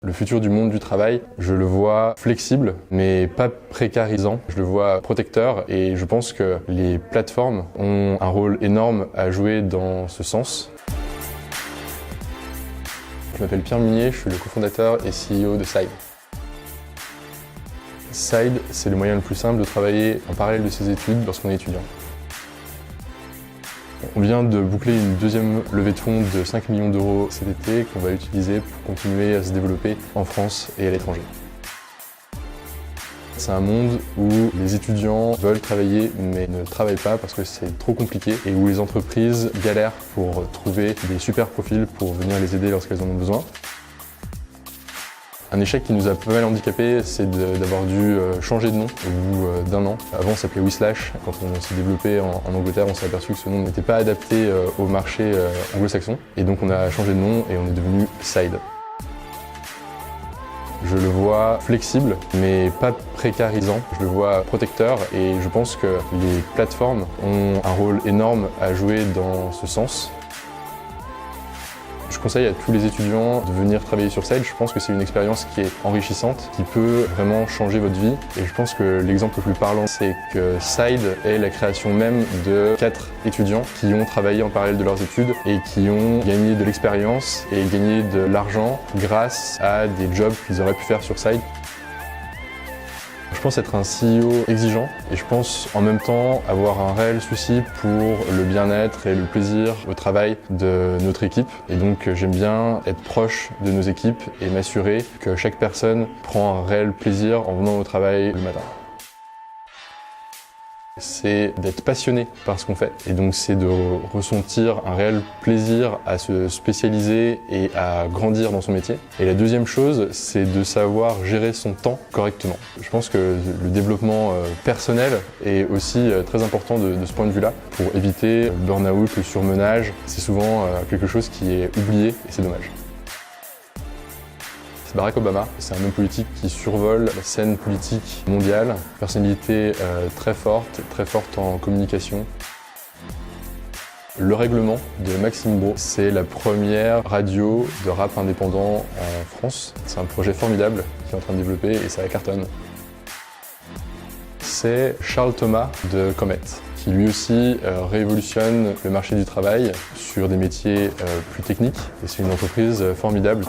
Le futur du monde du travail, je le vois flexible, mais pas précarisant. Je le vois protecteur et je pense que les plateformes ont un rôle énorme à jouer dans ce sens. Je m'appelle Pierre Munier, je suis le cofondateur et CEO de Side. Side, c'est le moyen le plus simple de travailler en parallèle de ses études lorsqu'on est étudiant. On vient de boucler une deuxième levée de fonds de 5 millions d'euros cet été qu'on va utiliser pour continuer à se développer en France et à l'étranger. C'est un monde où les étudiants veulent travailler mais ne travaillent pas parce que c'est trop compliqué et où les entreprises galèrent pour trouver des super profils pour venir les aider lorsqu'elles en ont besoin. Un échec qui nous a pas mal handicapés, c'est d'avoir dû changer de nom au bout d'un an. Avant, on s'appelait Whislash. Quand on s'est développé en Angleterre, on s'est aperçu que ce nom n'était pas adapté au marché anglo-saxon. Et donc on a changé de nom et on est devenu Side. Je le vois flexible, mais pas précarisant. Je le vois protecteur et je pense que les plateformes ont un rôle énorme à jouer dans ce sens. Je conseille à tous les étudiants de venir travailler sur Side. Je pense que c'est une expérience qui est enrichissante, qui peut vraiment changer votre vie. Et je pense que l'exemple le plus parlant, c'est que Side est la création même de 4 étudiants qui ont travaillé en parallèle de leurs études et qui ont gagné de l'expérience et gagné de l'argent grâce à des jobs qu'ils auraient pu faire sur Side. Je pense être un CEO exigeant et je pense en même temps avoir un réel souci pour le bien-être et le plaisir au travail de notre équipe. Et donc j'aime bien être proche de nos équipes et m'assurer que chaque personne prend un réel plaisir en venant au travail le matin. C'est d'être passionné par ce qu'on fait et donc c'est de ressentir un réel plaisir à se spécialiser et à grandir dans son métier. Et la deuxième chose, c'est de savoir gérer son temps correctement. Je pense que le développement personnel est aussi très important de ce point de vue-là pour éviter le burn-out, le surmenage. C'est souvent quelque chose qui est oublié et c'est dommage. Barack Obama, c'est un homme politique qui survole la scène politique mondiale, personnalité très forte en communication. Le Règlement de Maxime Beau, c'est la première radio de rap indépendant en France. C'est un projet formidable qui est en train de développer et ça cartonne. C'est Charles Thomas de Comet, qui lui aussi révolutionne le marché du travail sur des métiers plus techniques et c'est une entreprise formidable.